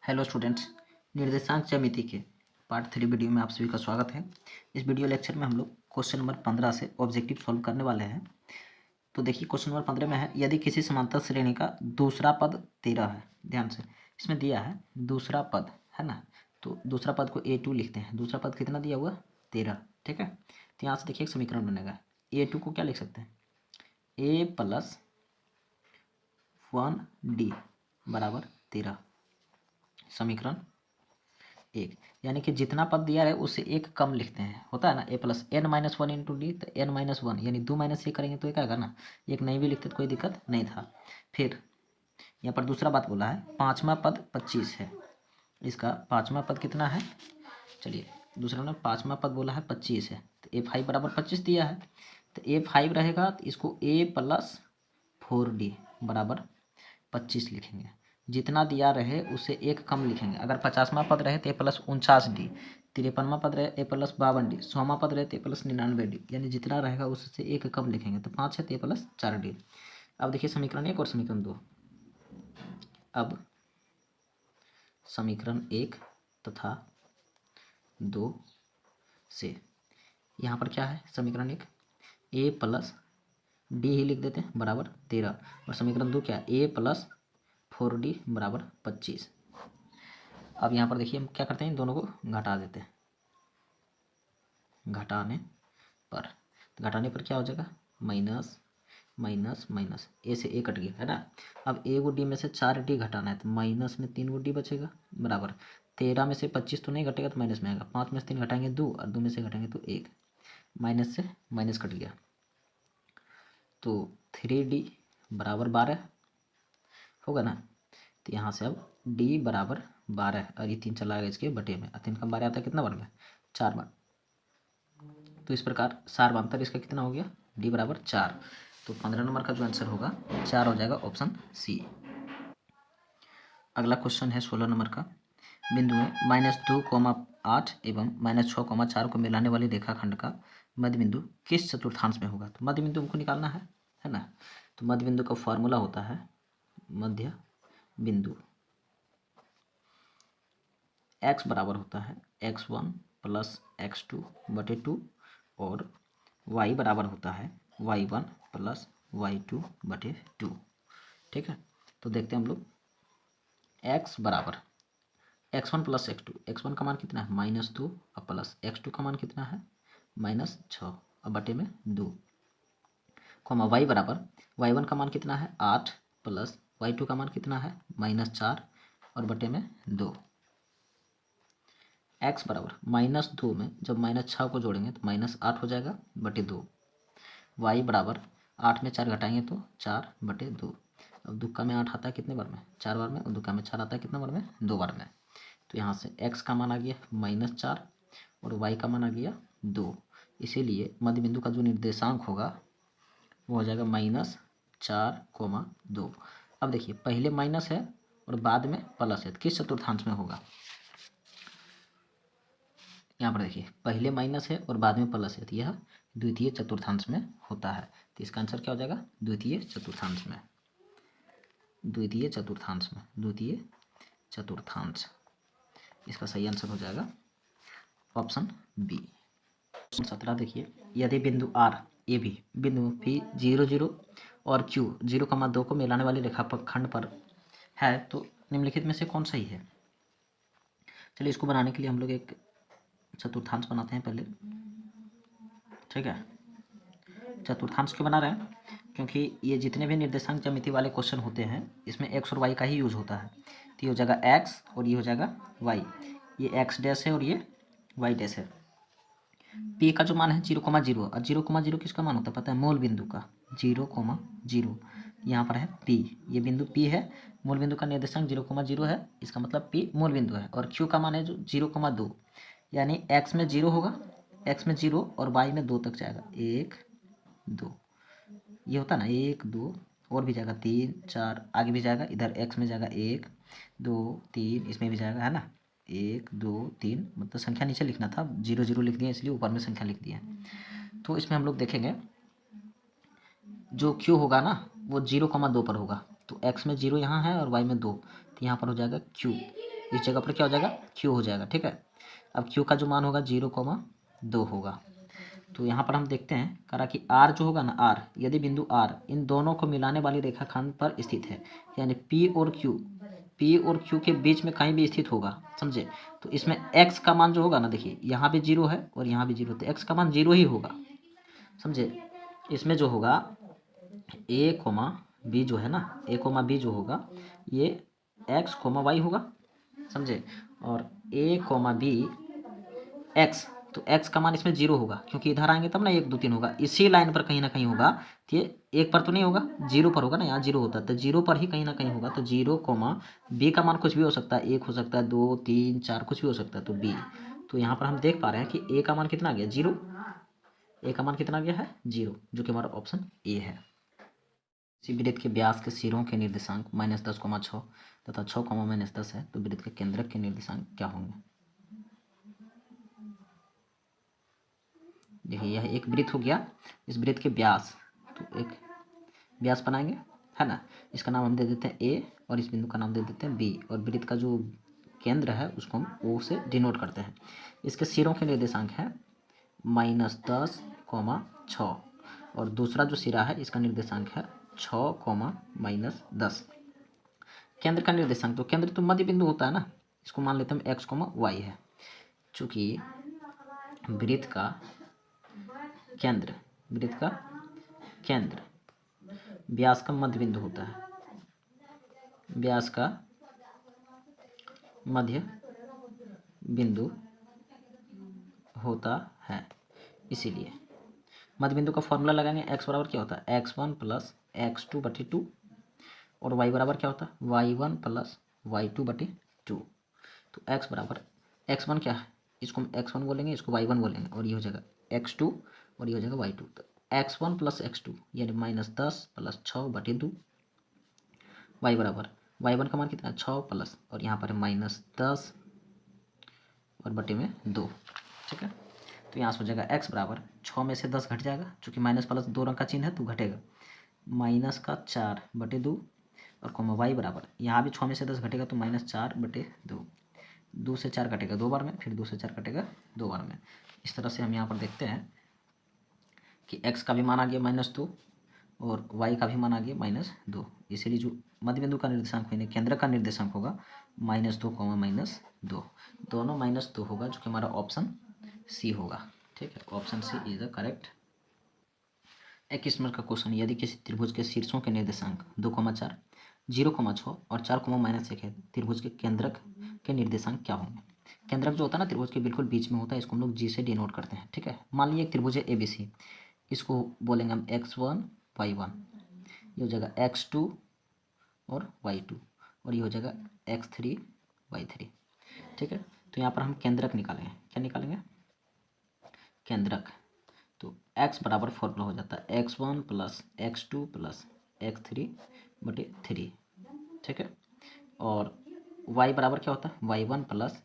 Hello students, निर्देशांक ज्यामिति के पार्ट 3 वीडियो में आप सभी का स्वागत है। इस वीडियो लेक्चर में हम लोग क्वेश्चन नंबर 15 से ऑब्जेक्टिव सॉल्व करने वाले हैं। तो देखिए क्वेश्चन नंबर 15 में है, यदि किसी समांतर श्रेणी का दूसरा पद 13 है। ध्यान से, इसमें दिया है दूसरा पद है ना, तो दूसरा पद को A2 लिखते हैं। दूसरा पद कितना दिया हुआ? 13। ठीक है, तो यहाँ से देखिए एक समीकरण बनेगा। A2 को क्या लिख सकते हैं? A + 1D बराबर 13। समीकरण 1, यानी कि जितना पद दिया है उससे एक कम लिखते हैं। होता है ना, A + n-1 इंटू डी, तो n-1 यानी 2 - 1 करेंगे तो एक आएगा ना। एक नहीं भी लिखते तो कोई दिक्कत नहीं था। फिर यहाँ पर दूसरा बात बोला है, पाँचवा पद 25 है। इसका पाँचवा पद कितना है? चलिए, दूसरा ने पाँचवा पद बोला है 25 है, तो A5 बराबर 25 दिया है, तो A5 रहेगा तो इसको A + 4D बराबर 25 लिखेंगे। जितना दिया रहे उससे एक कम लिखेंगे। अगर 50वां पद रहे तो A + 49D, 53वां पद रहे A + 52D, 100वां पद रहे तो A + 99D, यानी जितना रहेगा उससे एक कम लिखेंगे। तो 5 है तो A + 4D। अब देखिए समीकरण 1 और समीकरण 2। अब समीकरण 1 तथा 2 से यहाँ पर क्या है? समीकरण 1 A + D ही लिख देते हैं बराबर 13, और समीकरण 2 क्या है? A + 4D बराबर 25। अब यहाँ पर देखिए हम क्या करते हैं, इन दोनों को घटा देते हैं। घटाने पर क्या हो जाएगा? माइनस माइनस माइनस, ए से ए कट गया है ना। अब ए को डी में से 4D घटाना है, तो माइनस में 3 को डी बचेगा बराबर 13 में से 25 तो नहीं घटेगा तो माइनस में आएगा। 5 में से 3 घटाएंगे 2, और 2 में से घटाएंगे तो 1, माइनस से माइनस कट गया, तो 3D बराबर 12 होगा ना। तो यहाँ से अब D बराबर 12, और ये 3 चला गया इसके बटे में, 3 का 12 आता है कितना बार में? 4 बार। तो इस प्रकार सारवांतर इसका कितना हो गया? D बराबर 4। तो 15 नंबर का जो आंसर होगा 4 हो जाएगा, ऑप्शन सी। अगला क्वेश्चन है 16 नंबर का। बिंदु में -2,8 एवं -6,4 को मिलाने वाली रेखाखंड का मध्य बिंदु किस चतुर्थांश में होगा? तो मध्य बिंदु हमको निकालना है ना। तो मध्य बिंदु का फॉर्मूला होता है, मध्य बिंदु x बराबर होता है x1 + x2 बटे 2, और y बराबर होता है y1 + y2 बटे 2। ठीक है, तो देखते हैं हम लोग। x बराबर x1 + x2, x1 का मान कितना है? -2, और प्लस x2 का मान कितना है? -6, और बटे में 2, कॉमा y बराबर y1 का मान कितना है? 8, प्लस y2 का मान कितना है? -4, और बटे में 2। x बराबर -2 में जब -6 को जोड़ेंगे तो -8 हो जाएगा बटे 2। y बराबर 8 में 4 घटाएंगे तो 4 बटे 2। अब दुक्का में 8 आता है कितने बार में? 4 बार में, और दुक्का में 4 आता है कितने बार में? 2 बार में। तो यहाँ से x का मान आ गया -4, और y का मान आ गया 2। इसीलिए मध्य बिंदु का जो निर्देशांक होगा वो हो जाएगा -4,2। अब देखिए पहले माइनस है और बाद में प्लस है, तो किस चतुर्थांश में होगा? यहाँ पर देखिए पहले माइनस है और बाद में प्लस है, तो यह द्वितीय चतुर्थांश में होता है। तो इसका आंसर क्या हो जाएगा? द्वितीय चतुर्थांश में। द्वितीय चतुर्थांश में, द्वितीय चतुर्थांश, इसका सही आंसर हो जाएगा ऑप्शन बी। 17 देखिए, यदि बिंदु आर ए भी बिंदु पी 0, 0 और Q 0,2 को मिलाने वाली रेखाखंड पर है, तो निम्नलिखित में से कौन सही है? चलिए इसको बनाने के लिए हम लोग एक चतुर्थांश बनाते हैं पहले। ठीक है, चतुर्थांश क्यों बना रहे हैं? क्योंकि ये जितने भी निर्देशांक ज्यामिति वाले क्वेश्चन होते हैं इसमें x और y का ही यूज होता है। तो ये हो जाएगा x और ये हो जाएगा y, ये x डैश है और ये y डैश है। p का जो मान है 0,0, और 0,0 किसका मान होता है पता है? मूल बिंदु का। 0,0 यहाँ पर है p, ये बिंदु p है। मूल बिंदु का निर्देशांक 0,0 है, इसका मतलब p मूल बिंदु है। और q का मान है जो 0,2, यानी x में 0 होगा, x में 0 और y में 2 तक जाएगा। 1, 2 ये होता है ना, 1, 2 और भी जाएगा, 3, 4 आगे भी जाएगा। इधर x में जाएगा 1, 2, 3, इसमें भी जाएगा, है ना। 1, 2, 3, मतलब संख्या नीचे लिखना था, 0, 0 लिख दिया इसलिए ऊपर में संख्या लिख दिया। तो इसमें हम लोग देखेंगे जो q होगा ना वो 0,2 पर होगा। तो x में 0 यहाँ है और y में 2, तो यहाँ पर हो जाएगा q। इस जगह पर क्या हो जाएगा, क्यू हो जाएगा। ठीक है, अब क्यू का जो मान होगा 0,2 होगा। तो यहाँ पर हम देखते हैं करा कि आर जो होगा ना, आर यदि बिंदु आर इन दोनों को मिलाने वाली रेखाखंड पर स्थित है, यानी पी और क्यू के बीच में कहीं भी स्थित होगा, समझे। तो इसमें एक्स का मान जो होगा ना, देखिए यहाँ भी 0 है और यहाँ भी 0, तो एक्स का मान 0 ही होगा, समझे। इसमें जो होगा ए कोमा बी जो है ना, ए कोमा बी जो होगा ये एक्स कोमा वाई होगा, समझे। और ए कोमा बी एक्स, तो एक्स का मान इसमें 0 होगा, क्योंकि इधर आएंगे तब ना 1 2 3 होगा, इसी लाइन पर कहीं ना कहीं होगा। तो ये 1 पर तो नहीं होगा, 0 पर होगा ना, यहाँ 0 होता है, तो 0 पर ही कहीं ना कहीं होगा। तो 0 कोमा बी का मान कुछ भी हो सकता है, 1 हो सकता है, 2 3 4 कुछ भी हो सकता है, तो बी। तो यहाँ पर हम देख पा रहे हैं कि ए का मान कितना आ गया, 0। ए का मान कितना आ गया है, 0, जो कि हमारा ऑप्शन ए है। इसी वृत्त के व्यास के सिरों के निर्देशांक -10,6 तथा 6, -10 है, तो वृत्त के केंद्रक के निर्देशांक क्या होंगे। देखिए यह एक वृत्त हो गया, इस वृत्त के व्यास, तो एक व्यास बनाएंगे, है ना। इसका नाम हम दे देते हैं ए और इस बिंदु का नाम दे देते हैं बी, और वृत्त का जो केंद्र है उसको हम ओ से डिनोट करते हैं। इसके सिरों के निर्देशांक है -10,6, और दूसरा जो सिरा है इसका निर्देशांक है 6, -10। केंद्र का निर्देशांक, तो केंद्र तो मध्य बिंदु होता है ना, इसको मान लेते हैं x, y है। चूंकि वृत्त का केंद्र व्यास का मध्य बिंदु होता है, व्यास का मध्य बिंदु होता है, इसीलिए मध्य बिंदु का फॉर्मूला लगाएंगे। x बराबर क्या होता है, x1 + x2/2, और y बराबर क्या होता है, y1 + y2/2। तो x बराबर, x1 क्या है, इसको हम x1 बोलेंगे, इसको y1 बोलेंगे, और ये हो जाएगा x2 और ये हो जाएगा y2। तो x1 + x2 यानी -10 + 6/2, y बराबर, y1 का मान कितना है 6 प्लस, और यहाँ पर है -10 और बटे में 2। ठीक है, तो यहाँ से हो जाएगा x बराबर 6 में से 10 घट जाएगा, चूँकि माइनस प्लस 2 रंग का चिन्ह है तो घटेगा, -4/2, और कोमा y बराबर, यहाँ भी 6 में से 10 घटेगा तो -4/2, 2 से 4 कटेगा 2 बार में, फिर 2 से 4 कटेगा 2 बार में। इस तरह से हम यहाँ पर देखते हैं कि x का भी मान आ गया -2 और y का भी मान आ गया -2, इसलिए जो मध्य बिंदु का निर्देशांक यानी केंद्र का निर्देशांक होगा -2, -2, दोनों -2 होगा, जो कि हमारा ऑप्शन सी होगा। ठीक है, option C is the correct. 21 number का क्वेश्चन, यदि किसी त्रिभुज के शीर्षों के निर्देशांक 2,4, 0,6 और 4, -1 है, त्रिभुज के केंद्रक के निर्देशांक क्या होंगे। केंद्रक जो होता है ना त्रिभुज के बिल्कुल बीच में होता है, इसको हम लोग जी से डिनोट करते हैं। ठीक है, मान लीजिए एक त्रिभुज है ABC, इसको बोलेंगे हम x1 y1, ये हो जाएगा x2 और y2, और ये हो जाएगा x3 y3। ठीक है, तो यहाँ पर हम केंद्रक निकालेंगे, क्या निकालेंगे, केंद्रक। तो x बराबर फॉर्मूला हो जाता है x1 + x2 + x3/3। ठीक है, और y बराबर क्या होता है y1 +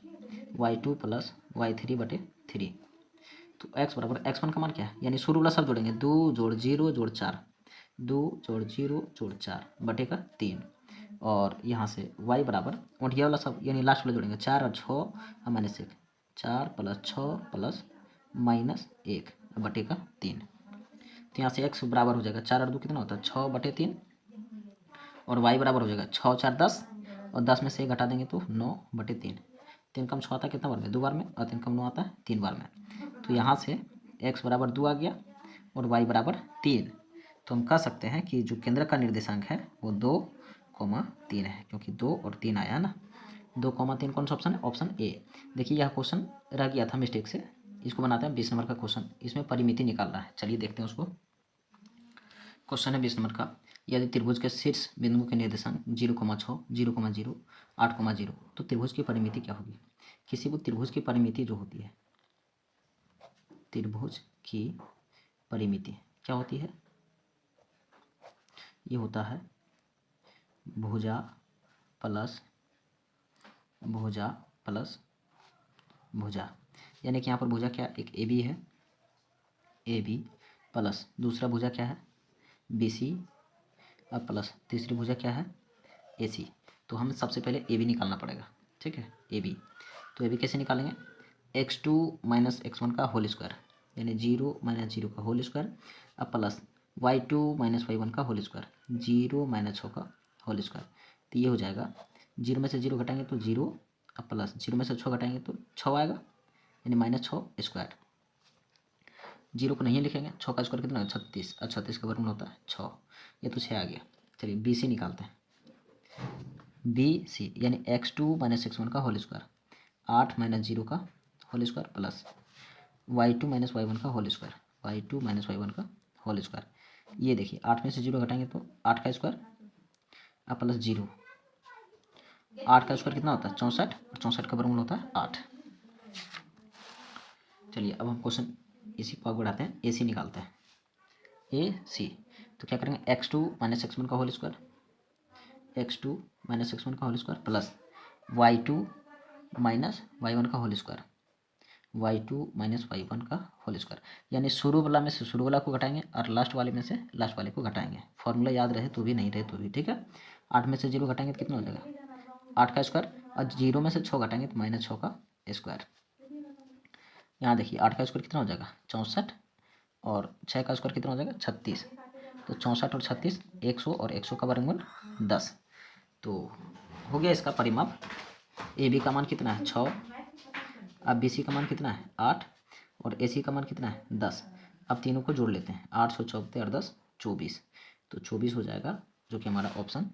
y2 + y3/3। तो x बराबर, x1 का मान क्या है, यानी शुरू वाला सब जोड़ेंगे, 2 + 0 + 4, 2 + 0 + 4 बटे का 3, और यहाँ से y बराबर ओंठिया वाला सब यानी लास्ट वाला जोड़ेंगे, 4 और 6 और -1, 4 + 6 + -1 बटे का 3। तो यहाँ से x बराबर हो जाएगा 4 और 2 कितना होता है 6/3, और y बराबर हो जाएगा 6 4 10, और 10 में से 1 घटा देंगे तो 9/3। 3 कम 6 आता है कितना बार में, 2 बार में, और 3 कम 9 आता है 3 बार में। तो यहाँ से x बराबर 2 आ गया और y बराबर 3। तो हम कह सकते हैं कि जो केंद्र का निर्देशांक है वो 2,3 है, क्योंकि 2 और 3 आया ना, 2,3 कौन सा ऑप्शन है, ऑप्शन ए। देखिए यह क्वेश्चन रह गया था मिस्टेक से, इसको बनाते हैं 20 नंबर का क्वेश्चन, इसमें परिमिति निकालना है। चलिए देखते हैं उसको। क्वेश्चन है 20 नंबर का, यदि त्रिभुज के शीर्ष बिंदु के निर्देशांक 0,6, 0,0, 8,0, तो त्रिभुज की परिमिति क्या होगी। किसी को त्रिभुज की परिमिति जो होती है, त्रिभुज की परिमिति क्या होती है, ये होता है भुजा प्लस भुजा, यानी कि यहाँ पर भुजा क्या, एक AB है, AB प्लस दूसरा भुजा क्या है BC, और प्लस तीसरी भुजा क्या है AC। तो हमें सबसे पहले AB निकालना पड़ेगा। ठीक है, ए बी। तो ए बी कैसे निकालेंगे, x2 माइनस x1 का होल स्क्वायर, यानी 0 माइनस 0 का होल स्क्वायर, अब प्लस y2 माइनस y1 का होल स्क्वायर, 0 माइनस 6 का होल स्क्वायर। तो ये हो जाएगा, 0 में से 0 घटाएंगे तो 0, अब प्लस 0 में से 6 घटाएंगे तो 6 आएगा, यानी -6 स्क्वायर। 0 को नहीं लिखेंगे, 6 का स्क्वायर कितना है 36, और 36 का वर्गमूल होता है 6, ये तो 6 आ गया। चलिए बी सी निकालते हैं, बी सी यानी x2 माइनस x1 का होल स्क्वायर, 8 माइनस 0 का whole square plus y2 minus y1 का whole square, y2 minus y1 का होल स्क्वायर। ये देखिए 8 में से 0 घटाएंगे तो 8 का स्क्वायर, अब प्लस 0, 8 का स्क्वायर कितना होता है 64, और 64 का वर्गमूल होता है 8। चलिए अब हम क्वेश्चन इसी को आगे बढ़ाते हैं, ए सी निकालते हैं, ए सी। तो क्या करेंगे, x2 माइनस x1 का whole square, x2 minus x1 का whole square plus y2 minus y1 का whole square, y2 minus y1 का होल स्क्वायर। यानी शुरू वाला में से शुरू वाला को घटाएंगे और लास्ट वाले में से लास्ट वाले को घटाएंगे। फॉर्मूला याद रहे तो भी, नहीं रहे तो भी, ठीक है। 8 में से 0 घटाएंगे तो कितना हो जाएगा 8 का स्क्वायर, और 0 में से 6 घटाएंगे तो -6 का स्क्वायर। यहाँ देखिए 8 का स्क्वायर कितना हो जाएगा 64, और 6 का स्क्वायर कितना हो जाएगा 36। तो 64 और 36 100, और 100 का वर्गमूल 10। तो हो गया इसका परिमाप। ए बी का मान कितना है 6, अब बी सी का मान कितना है 8, और ए सी का मान कितना है 10। अब तीनों को जोड़ लेते हैं, 8 6 चौके और 10 24, तो 24 हो जाएगा, जो कि हमारा ऑप्शन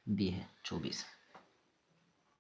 बी है 24।